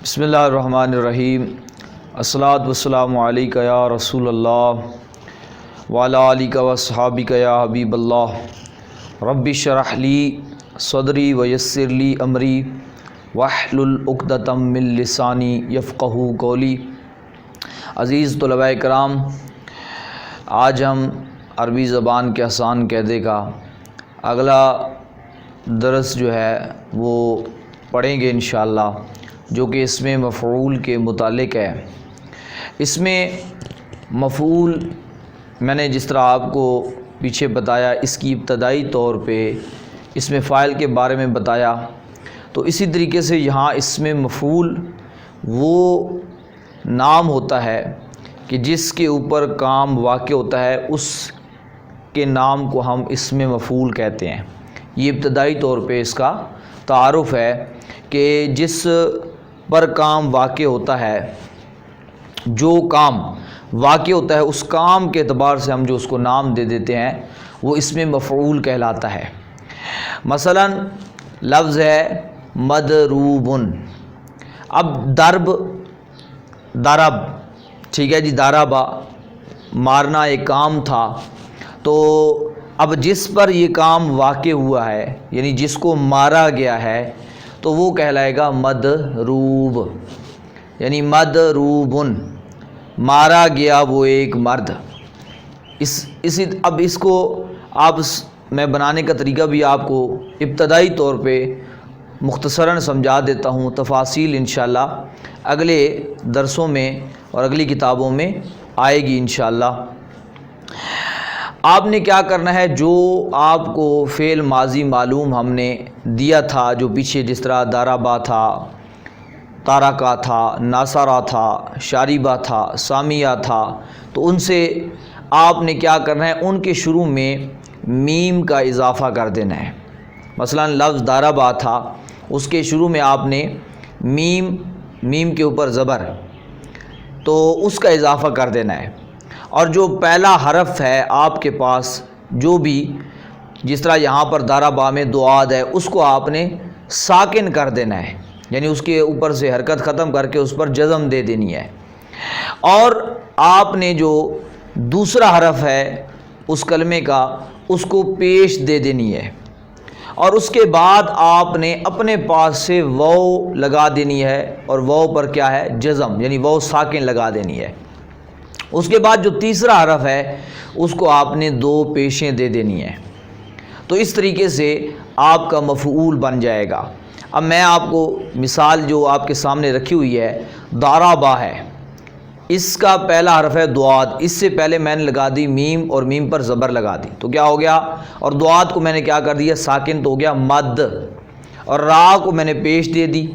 بسم اللہ الرحمن الرحیم۔ الصلاۃ والسلام علیک یا رسول اللہ وعلی آلک واصحابک یا حبیب اللہ۔ رب اشرح لی صدری ویسر لی امری واحلل عقدۃ من لسانی یفقہوا قولی۔ عزیز طلباء کرام، آج ہم عربی زبان کے آسان قاعدے کا اگلا درس جو ہے وہ پڑھیں گے انشاءاللہ، جو کہ اس میں مفعول کے متعلق ہے۔ اس میں مفعول میں نے جس طرح آپ کو پیچھے بتایا، اس کی ابتدائی طور پہ اس میں فاعل کے بارے میں بتایا، تو اسی طریقے سے یہاں اس میں مفعول وہ نام ہوتا ہے کہ جس کے اوپر کام واقع ہوتا ہے، اس کے نام کو ہم اس میں مفعول کہتے ہیں۔ یہ ابتدائی طور پہ اس کا تعارف ہے کہ جس پر کام واقع ہوتا ہے، جو کام واقع ہوتا ہے اس کام کے اعتبار سے ہم جو اس کو نام دے دیتے ہیں وہ اس میں مفعول کہلاتا ہے۔ مثلا لفظ ہے مضروبن۔ اب ضرب، ٹھیک ہے جی، ضربا مارنا ایک کام تھا، تو اب جس پر یہ کام واقع ہوا ہے، یعنی جس کو مارا گیا ہے، تو وہ کہلائے گا مضروب، یعنی مضروبن، مارا گیا وہ ایک مرد۔ اب اس کو میں بنانے کا طریقہ بھی آپ کو ابتدائی طور پہ مختصراً سمجھا دیتا ہوں، تفاصیل انشاءاللہ اگلے درسوں میں اور اگلی کتابوں میں آئے گی انشاءاللہ۔ آپ نے کیا کرنا ہے، جو آپ کو فعل ماضی معلوم ہم نے دیا تھا، جو پیچھے جس طرح ضربا تھا، تارکا تھا، ناصرا تھا، شاربا تھا، سامیا تھا، تو ان سے آپ نے کیا کرنا ہے، ان کے شروع میں میم کا اضافہ کر دینا ہے۔ مثلا لفظ ضربا تھا، اس کے شروع میں آپ نے میم کے اوپر زبر، تو اس کا اضافہ کر دینا ہے۔ اور جو پہلا حرف ہے آپ کے پاس، جو بھی جس طرح یہاں پر ضربا میں دعاد ہے، اس کو آپ نے ساکن کر دینا ہے، یعنی اس کے اوپر سے حرکت ختم کر کے اس پر جزم دے دینی ہے۔ اور آپ نے جو دوسرا حرف ہے اس کلمے کا، اس کو پیش دے دینی ہے، اور اس کے بعد آپ نے اپنے پاس سے واو لگا دینی ہے، اور واو پر کیا ہے، جزم، یعنی واو ساکن لگا دینی ہے۔ اس کے بعد جو تیسرا حرف ہے اس کو آپ نے دو پیشیں دے دینی ہیں، تو اس طریقے سے آپ کا مفعول بن جائے گا۔ اب میں آپ کو مثال جو آپ کے سامنے رکھی ہوئی ہے، ضربا ہے، اس کا پہلا حرف ہے دعاد، اس سے پہلے میں نے لگا دی میم، اور میم پر زبر لگا دی، تو کیا ہو گیا، اور دعاد کو میں نے کیا کر دیا، ساکن، تو ہو گیا مد، اور را کو میں نے پیش دے دی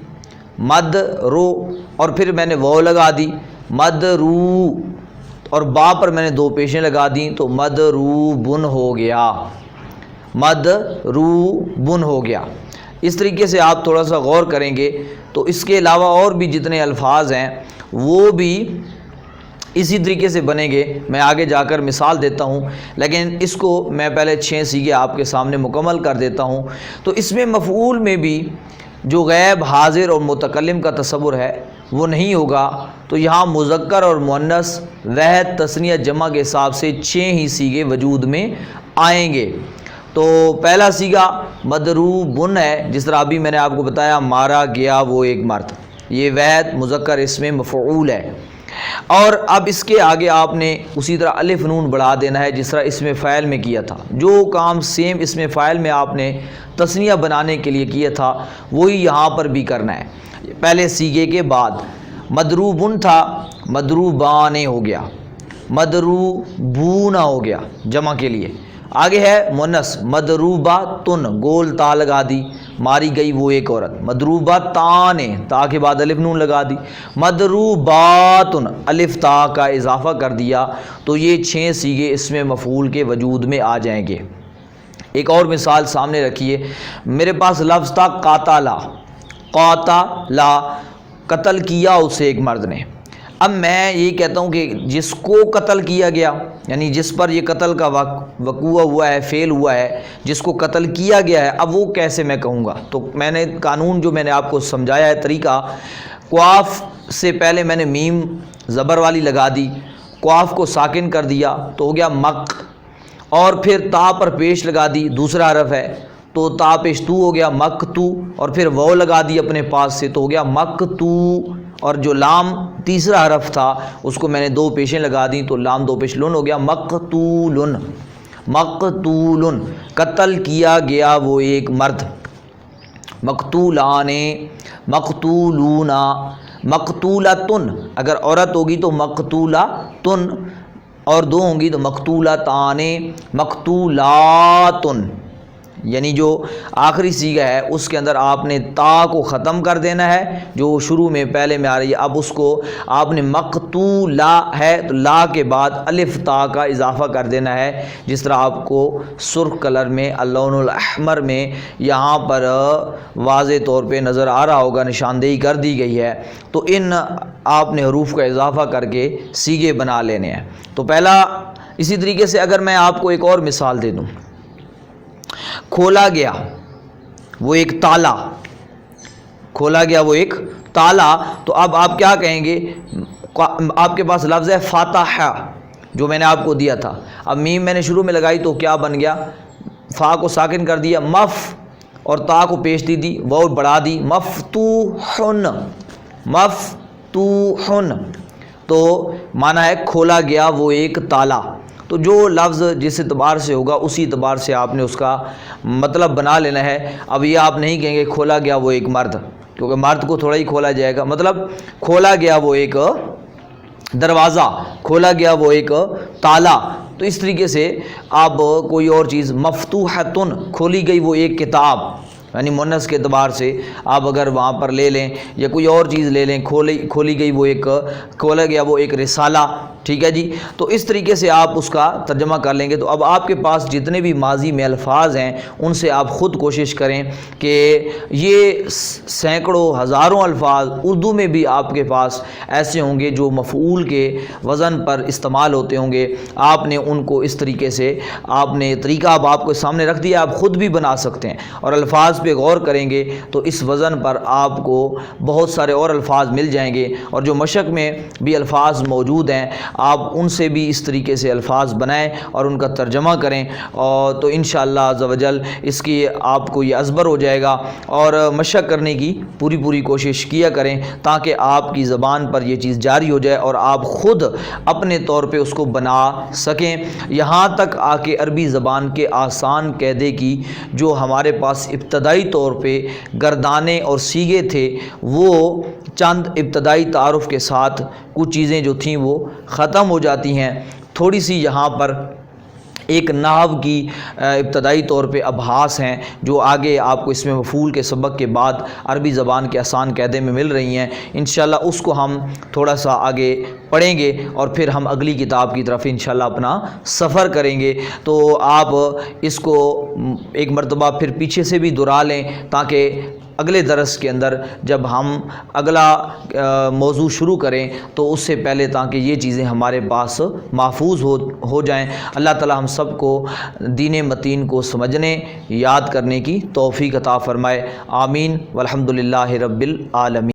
مد رو، اور پھر میں نے واو لگا دی مد رو، اور با پر میں نے دو پیشیں لگا دیں، تو مضروبن ہو گیا، مضروبن ہو گیا۔ اس طریقے سے آپ تھوڑا سا غور کریں گے تو اس کے علاوہ اور بھی جتنے الفاظ ہیں وہ بھی اسی طریقے سے بنیں گے۔ میں آگے جا کر مثال دیتا ہوں، لیکن اس کو میں پہلے 6 سیغے آپ کے سامنے مکمل کر دیتا ہوں۔ تو اس میں مفعول میں بھی جو غیب، حاضر اور متکلم کا تصور ہے وہ نہیں ہوگا، تو یہاں مذکر اور مؤنث، واحد، تثنیہ، جمع کے حساب سے 6 ہی سیغے وجود میں آئیں گے۔ تو پہلا سیغہ مضروبن ہے، جس طرح ابھی میں نے آپ کو بتایا، مارا گیا وہ ایک مرد، یہ واحد مذکر اس میں مفعول ہے۔ اور اب اس کے آگے آپ نے اسی طرح الف نون بڑھا دینا ہے، جس طرح اس میں فاعل میں کیا تھا، جو کام سیم اس میں فاعل میں آپ نے تثنیہ بنانے کے لیے کیا تھا وہی یہاں پر بھی کرنا ہے۔ پہلے سیغے کے بعد مضروبن تھا، مضروبان ہو گیا، مضروبون ہو گیا جمع کے لیے۔ آگے ہے مؤنث، مضروباتن، گول تا لگا دی، ماری گئی وہ ایک عورت، مضروباتان، تا کے بعد الف نون لگا دی، مضروباتن، الف تا کا اضافہ کر دیا، تو یہ 6 سیغے اس میں مفعول کے وجود میں آ جائیں گے۔ ایک اور مثال سامنے رکھیے، میرے پاس لفظ تھا قاتلا، قاتلا، قتل کیا اسے ایک مرد نے۔ اب میں یہ کہتا ہوں کہ جس کو قتل کیا گیا، یعنی جس پر یہ قتل کا وقوع ہوا ہے، فعل ہوا ہے، جس کو قتل کیا گیا ہے، اب وہ کیسے میں کہوں گا؟ تو میں نے قانون جو میں نے آپ کو سمجھایا ہے، طریقہ، قاف سے پہلے میں نے میم زبر والی لگا دی، قاف کو ساکن کر دیا تو ہو گیا مق، اور پھر تا پر پیش لگا دی، دوسرا حرف ہے تو تا پیش تو ہو گیا مقتو، اور پھر وہ لگا دی اپنے پاس سے تو ہو گیا مقتو، اور جو لام تیسرا حرف تھا اس کو میں نے دو پیشیں لگا دی تو لام دو پیش لن ہو گیا مقتولن، مقتولن، قتل کیا گیا وہ ایک مرد، مقتولان، مقتولونا، مقتولتن، اگر عورت ہوگی تو مقتولتن، اور دو ہوں گی تو مقتولتان، مقتولاتن، یعنی جو آخری صیغہ ہے اس کے اندر آپ نے تا کو ختم کر دینا ہے جو شروع میں پہلے میں آ رہی ہے، اب اس کو آپ نے مقتولا ہے تو لا کے بعد الف تا کا اضافہ کر دینا ہے، جس طرح آپ کو سرخ کلر میں اللون الاحمر میں یہاں پر واضح طور پہ نظر آ رہا ہوگا، نشاندہی کر دی گئی ہے، تو ان آپ نے حروف کا اضافہ کر کے صیغے بنا لینے ہیں۔ تو پہلا اسی طریقے سے اگر میں آپ کو ایک اور مثال دے دوں، کھولا گیا وہ ایک تالا، کھولا گیا وہ ایک تالا، تو اب آپ کیا کہیں گے، آپ کے پاس لفظ ہے فاتح جو میں نے آپ کو دیا تھا، اب میم میں نے شروع میں لگائی تو کیا بن گیا، فا کو ساکن کر دیا مف، اور تا کو پیش دی وہ بڑھا دی مفتوحن، مفتوحن، تو معنی ہے کھولا گیا وہ ایک تالا، تو جو لفظ جس اعتبار سے ہوگا اسی اعتبار سے آپ نے اس کا مطلب بنا لینا ہے۔ اب یہ آپ نہیں کہیں گے کھولا گیا وہ ایک مرد، کیونکہ مرد کو تھوڑا ہی کھولا جائے گا، مطلب کھولا گیا وہ ایک دروازہ، کھولا گیا وہ ایک تالا، تو اس طریقے سے آپ کوئی اور چیز مفتوحتن، کھولی گئی وہ ایک کتاب، یعنی مؤنث کے اعتبار سے آپ اگر وہاں پر لے لیں یا کوئی اور چیز لے لیں، کھولی گئی وہ ایک، کھولا گیا وہ ایک رسالہ، ٹھیک ہے جی، تو اس طریقے سے آپ اس کا ترجمہ کر لیں گے۔ تو اب آپ کے پاس جتنے بھی ماضی میں الفاظ ہیں ان سے آپ خود کوشش کریں کہ یہ سینکڑوں ہزاروں الفاظ اردو میں بھی آپ کے پاس ایسے ہوں گے جو مفعول کے وزن پر استعمال ہوتے ہوں گے، آپ نے ان کو اس طریقے سے آپ نے طریقہ اب آپ کو سامنے رکھ دیا، آپ خود بھی بنا سکتے ہیں، اور الفاظ پہ غور کریں گے تو اس وزن پر آپ کو بہت سارے اور الفاظ مل جائیں گے، اور جو مشق میں بھی الفاظ موجود ہیں آپ ان سے بھی اس طریقے سے الفاظ بنائیں اور ان کا ترجمہ کریں، اور تو انشاءاللہ عز و جل اس کی آپ کو یہ ازبر ہو جائے گا، اور مشق کرنے کی پوری کوشش کیا کریں تاکہ آپ کی زبان پر یہ چیز جاری ہو جائے اور آپ خود اپنے طور پہ اس کو بنا سکیں، یہاں تک آ کے عربی زبان کے آسان قاعدے کی جو ہمارے پاس ابتدائی طور پہ گردانے اور صیغے تھے وہ چند ابتدائی تعارف کے ساتھ کچھ چیزیں جو تھیں وہ ختم ہو جاتی ہیں، تھوڑی سی یہاں پر ایک نحو کی ابتدائی طور پہ ابحاث ہیں جو آگے آپ کو اس میں مفعول کے سبق کے بعد عربی زبان کے آسان قاعدے میں مل رہی ہیں، انشاءاللہ اس کو ہم تھوڑا سا آگے پڑھیں گے اور پھر ہم اگلی کتاب کی طرف انشاءاللہ اپنا سفر کریں گے، تو آپ اس کو ایک مرتبہ پھر پیچھے سے بھی دہرا لیں تاکہ اگلے درس کے اندر جب ہم اگلا موضوع شروع کریں تو اس سے پہلے تاکہ یہ چیزیں ہمارے پاس محفوظ ہو جائیں۔ اللہ تعالی ہم سب کو دین متین کو سمجھنے یاد کرنے کی توفیق عطا فرمائے، آمین، والحمدللہ رب العالمین۔